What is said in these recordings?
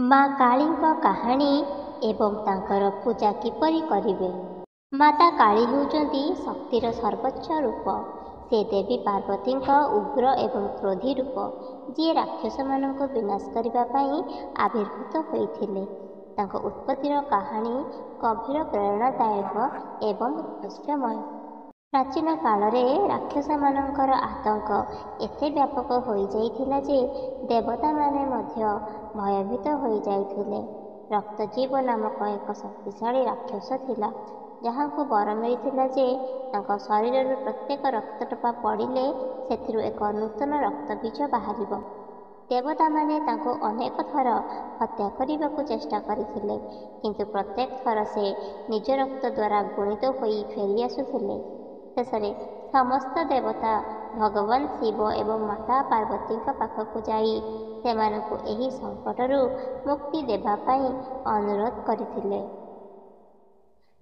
ମା କାଳୀଙ୍କ କାହାଣୀ ଏବଂ ତାଙ୍କର ପୂଜା କିପରି କରିବେ। ମାତା କାଳୀ ହେଉଛନ୍ତି ଶକ୍ତିର ସର୍ବୋଚ୍ଚ ରୂପ। ସେ ଦେବୀ ପାର୍ବତୀଙ୍କ ଉଗ୍ର ଏବଂ କ୍ରୋଧୀ ରୂପ, ଯିଏ ରାକ୍ଷସମାନଙ୍କୁ ବିନାଶ କରିବା ପାଇଁ ଆବିର୍ଭୂତ ହୋଇଥିଲେ। ତାଙ୍କ ଉତ୍ପତ୍ତିର କାହାଣୀ ଗଭୀର ପ୍ରେରଣାଦାୟକ ଏବଂ ରହସ୍ୟମୟ। ପ୍ରାଚୀନ କାଳରେ ରାକ୍ଷସମାନଙ୍କର ଆତଙ୍କ ଏତେ ବ୍ୟାପକ ହୋଇଯାଇଥିଲା ଯେ ଦେବତାମାନେ ମଧ୍ୟ ଭୟଭୀତ ହୋଇଯାଇଥିଲେ। ରକ୍ତଜୀବ ନାମକ ଏକ ଶକ୍ତିଶାଳୀ ରାକ୍ଷସ ଥିଲା, ଯାହାଙ୍କୁ ବର ମିଳିଥିଲା ଯେ ତାଙ୍କ ଶରୀରରୁ ପ୍ରତ୍ୟେକ ରକ୍ତଟୋପା ପଡ଼ିଲେ ସେଥିରୁ ଏକ ନୂତନ ରକ୍ତବୀଜ ବାହାରିବ। ଦେବତାମାନେ ତାଙ୍କୁ ଅନେକ ଥର ହତ୍ୟା କରିବାକୁ ଚେଷ୍ଟା କରିଥିଲେ, କିନ୍ତୁ ପ୍ରତ୍ୟେକ ଥର ସେ ନିଜ ରକ୍ତ ଦ୍ୱାରା ଗୁଣିତ ହୋଇ ଫେରି ଆସୁଥିଲେ। ଶେଷରେ ସମସ୍ତ ଦେବତା ଭଗବାନ ଶିବ ଏବଂ ମାତା ପାର୍ବତୀଙ୍କ ପାଖକୁ ଯାଇ ସେମାନଙ୍କୁ ଏହି ସଙ୍କଟରୁ ମୁକ୍ତି ଦେବା ପାଇଁ ଅନୁରୋଧ କରିଥିଲେ।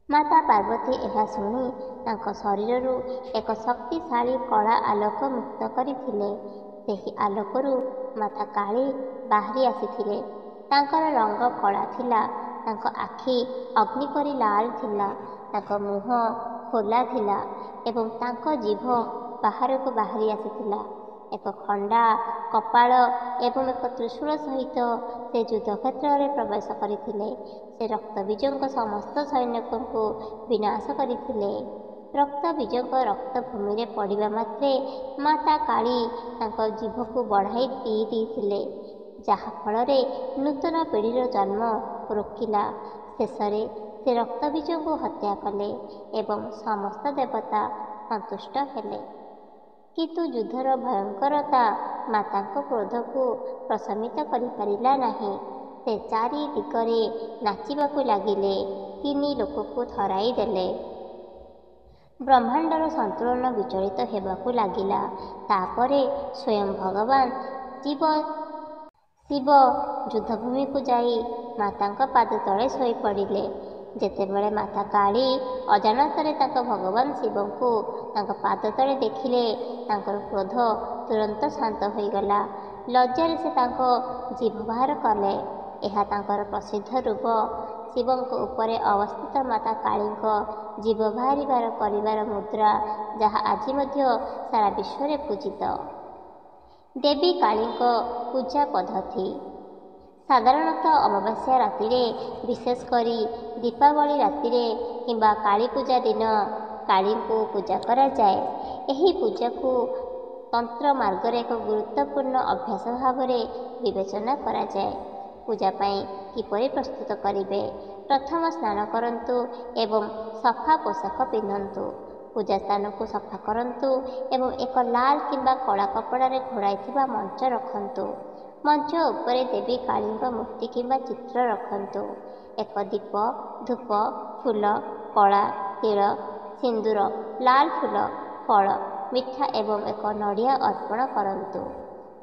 ମାତା ପାର୍ବତୀ ଏହା ଶୁଣି ତାଙ୍କ ଶରୀରରୁ ଏକ ଶକ୍ତିଶାଳୀ କଳା ଆଲୋକ ମୁକ୍ତ କରିଥିଲେ। ସେହି ଆଲୋକରୁ ମାତା କାଳୀ ବାହାରି ଆସିଥିଲେ। ତାଙ୍କର ରଙ୍ଗ କଳା ଥିଲା, ତାଙ୍କ ଆଖି ଅଗ୍ନି ପରି ଲାଲ ଥିଲା, ତାଙ୍କ ମୁହଁ ଖୋଲା ଥିଲା ଏବଂ ତାଙ୍କ ଜିଭ ବାହାରକୁ ବାହାରି ଆସିଥିଲା। ଏକ ଖଣ୍ଡା କପାଳ ଏବଂ ଏକ ତ୍ରିଶୂଳ ସହିତ ସେ ଯୁଦ୍ଧକ୍ଷେତ୍ରରେ ପ୍ରବେଶ କରିଥିଲେ। ସେ ରକ୍ତବୀଜଙ୍କ ସମସ୍ତ ସୈନ୍ୟଙ୍କୁ ବିନାଶ କରିଥିଲେ। ରକ୍ତବୀଜଙ୍କ ରକ୍ତ ଭୂମିରେ ପଡ଼ିବା ମାତ୍ରେ ମାତା କାଳୀ ତାଙ୍କ ଜିଭକୁ ବଢ଼ାଇ ଦେଇଥିଲେ, ଯାହାଫଳରେ ନୂତନ ପିଢ଼ିର ଜନ୍ମ ରୋକିଲା। ଶେଷରେ ସେ ରକ୍ତବୀଜଙ୍କୁ ହତ୍ୟା କଲେ ଏବଂ ସମସ୍ତ ଦେବତା ସନ୍ତୁଷ୍ଟ ହେଲେ। କିନ୍ତୁ ଯୁଦ୍ଧର ଭୟଙ୍କରତା ମାତାଙ୍କ କ୍ରୋଧକୁ ପ୍ରଶମିତ କରିପାରିଲା ନାହିଁ। ସେ ଚାରି ଦିଗରେ ନାଚିବାକୁ ଲାଗିଲେ, ତିନି ଲୋକକୁ ଥରାଇ ଦେଲେ। ବ୍ରହ୍ମାଣ୍ଡର ସନ୍ତୁଳନ ବିଚଳିତ ହେବାକୁ ଲାଗିଲା। ତାପରେ ସ୍ୱୟଂ ଭଗବାନ ଶିବ ଯୁଦ୍ଧଭୂମିକୁ ଯାଇ ମାତାଙ୍କ ପାଦ ତଳେ ଶୋଇପଡ଼ିଲେ। ଯେତେବେଳେ ମାତା କାଳୀ ଅଜାଣତରେ ତାଙ୍କ ଭଗବାନ ଶିବଙ୍କୁ ତାଙ୍କ ପାଦ ତଳେ ଦେଖିଲେ, ତାଙ୍କର କ୍ରୋଧ ତୁରନ୍ତ ଶାନ୍ତ ହୋଇଗଲା। ଲଜ୍ଜାରେ ସେ ତାଙ୍କ ଜିଭ ବାହାର କଲେ। ଏହା ତାଙ୍କର ପ୍ରସିଦ୍ଧ ରୂପ। ଶିବଙ୍କ ଉପରେ ଅବସ୍ଥିତ ମାତା କାଳୀଙ୍କ ଜିଭ ବାହାରିବାର କରିବାର ମୁଦ୍ରା, ଯାହା ଆଜି ମଧ୍ୟ ସାରା ବିଶ୍ୱରେ ପୂଜିତ। ଦେବୀ କାଳୀଙ୍କ ପୂଜା ପଦ୍ଧତି। ସାଧାରଣତଃ ଅମାବାସ୍ୟା ରାତିରେ, ବିଶେଷ କରି ଦୀପାବଳି ରାତିରେ କିମ୍ବା କାଳୀପୂଜା ଦିନ କାଳୀଙ୍କୁ ପୂଜା କରାଯାଏ। ଏହି ପୂଜାକୁ ତନ୍ତ୍ର ମାର୍ଗରେ ଏକ ଗୁରୁତ୍ୱପୂର୍ଣ୍ଣ ଅଭ୍ୟାସ ଭାବରେ ବିବେଚନା କରାଯାଏ। ପୂଜା ପାଇଁ କିପରି ପ୍ରସ୍ତୁତ କରିବେ। ପ୍ରଥମ ସ୍ନାନ କରନ୍ତୁ ଏବଂ ସଫା ପୋଷାକ ପିନ୍ଧନ୍ତୁ। ପୂଜା ସ୍ଥାନକୁ ସଫା କରନ୍ତୁ ଏବଂ ଏକ ଲାଲ କିମ୍ବା କଳା କପଡ଼ାରେ ଘୋଡ଼ାଇଥିବା ମଞ୍ଚ ରଖନ୍ତୁ। ମଞ୍ଚ ଉପରେ ଦେବୀ କାଳୀଙ୍କ ମୂର୍ତ୍ତି କିମ୍ବା ଚିତ୍ର ରଖନ୍ତୁ। ଏକ ଦୀପ, ଧୂପ, ଫୁଲ, କଳା, ତିଳ, ସିନ୍ଦୁର, ଲାଲ ଫୁଲ, ଫଳ, ମିଠା ଏବଂ ଏକ ନଡ଼ିଆ ଅର୍ପଣ କରନ୍ତୁ।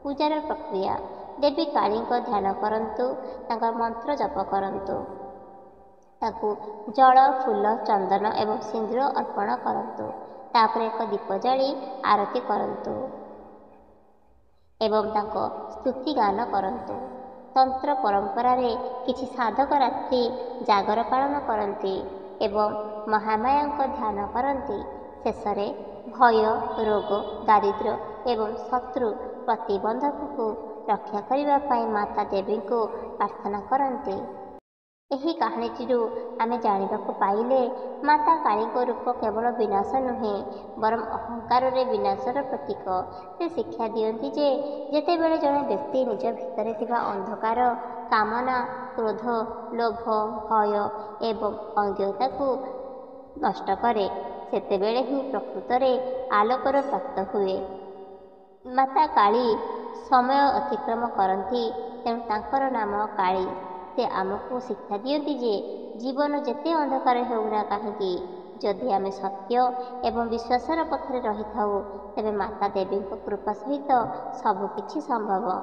ପୂଜାର ପ୍ରକ୍ରିୟା। ଦେବୀ କାଳୀଙ୍କ ଧ୍ୟାନ କରନ୍ତୁ, ତାଙ୍କର ମନ୍ତ୍ର ଜପ କରନ୍ତୁ। ତାଙ୍କୁ ଜଳ, ଫୁଲ, ଚନ୍ଦନ ଏବଂ ସିନ୍ଦୁର ଅର୍ପଣ କରନ୍ତୁ। ତାପରେ ଏକ ଦୀପ ଜାଳି ଆରତି କରନ୍ତୁ ଏବଂ ତାଙ୍କ ସ୍ତୁତି ଗାନ କରନ୍ତୁ। ତନ୍ତ୍ର ପରମ୍ପରାରେ କିଛି ସାଧକ ରାତ୍ରି ଜାଗର ପାଳନ କରନ୍ତି ଏବଂ ମହାମାୟାଙ୍କ ଧ୍ୟାନ କରନ୍ତି। ଶେଷରେ ଭୟ, ରୋଗ, ଦାରିଦ୍ର୍ୟ ଏବଂ ଶତ୍ରୁ ପ୍ରତିବନ୍ଧକକୁ ରକ୍ଷା କରିବା ପାଇଁ ମାତା ଦେବୀଙ୍କୁ ପ୍ରାର୍ଥନା କରନ୍ତି। ଏହି କାହାଣୀଟିରୁ ଆମେ ଜାଣିବାକୁ ପାଇଲେ, ମାତା କାଳୀଙ୍କ ରୂପ କେବଳ ବିନାଶ ନୁହେଁ, ବରଂ ଅହଙ୍କାରରେ ବିନାଶର ପ୍ରତୀକ। ସେ ଶିକ୍ଷା ଦିଅନ୍ତି ଯେ ଯେତେବେଳେ ଜଣେ ବ୍ୟକ୍ତି ନିଜ ଭିତରେ ଥିବା ଅନ୍ଧକାର, କାମନା, କ୍ରୋଧ, ଲୋଭ, ଭୟ ଏବଂ ଅଜ୍ଞତାକୁ ନଷ୍ଟ କରେ, ସେତେବେଳେ ହିଁ ପ୍ରକୃତରେ ଆଲୋକର ପ୍ରାପ୍ତ ହୁଏ। ମାତା କାଳୀ ସମୟ ଅତିକ୍ରମ କରନ୍ତି, ତେଣୁ ତାଙ୍କର ନାମ କାଳୀ। ସେ ଆମକୁ ଶିକ୍ଷା ଦିଅନ୍ତି ଯେ ଜୀବନ ଯେତେ ଅନ୍ଧକାର ହେଉନା କାହିଁକି, ଯଦି ଆମେ ସତ୍ୟ ଏବଂ ବିଶ୍ୱାସର ପଥରେ ରହିଥାଉ, ତେବେ ମାତା ଦେବୀଙ୍କ କୃପା ସହିତ ସବୁକିଛି ସମ୍ଭବ।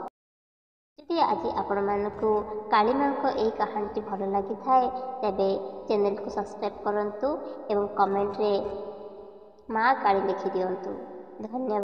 ଯଦି ଆଜି ଆପଣମାନଙ୍କୁ କାଳୀମାଙ୍କ ଏହି କାହାଣୀଟି ଭଲ ଲାଗିଥାଏ, ତେବେ ଚ୍ୟାନେଲକୁ ସବସ୍କ୍ରାଇବ୍ କରନ୍ତୁ ଏବଂ କମେଣ୍ଟରେ ମା କାଳୀ ଲେଖିଦିଅନ୍ତୁ। ଧନ୍ୟବାଦ।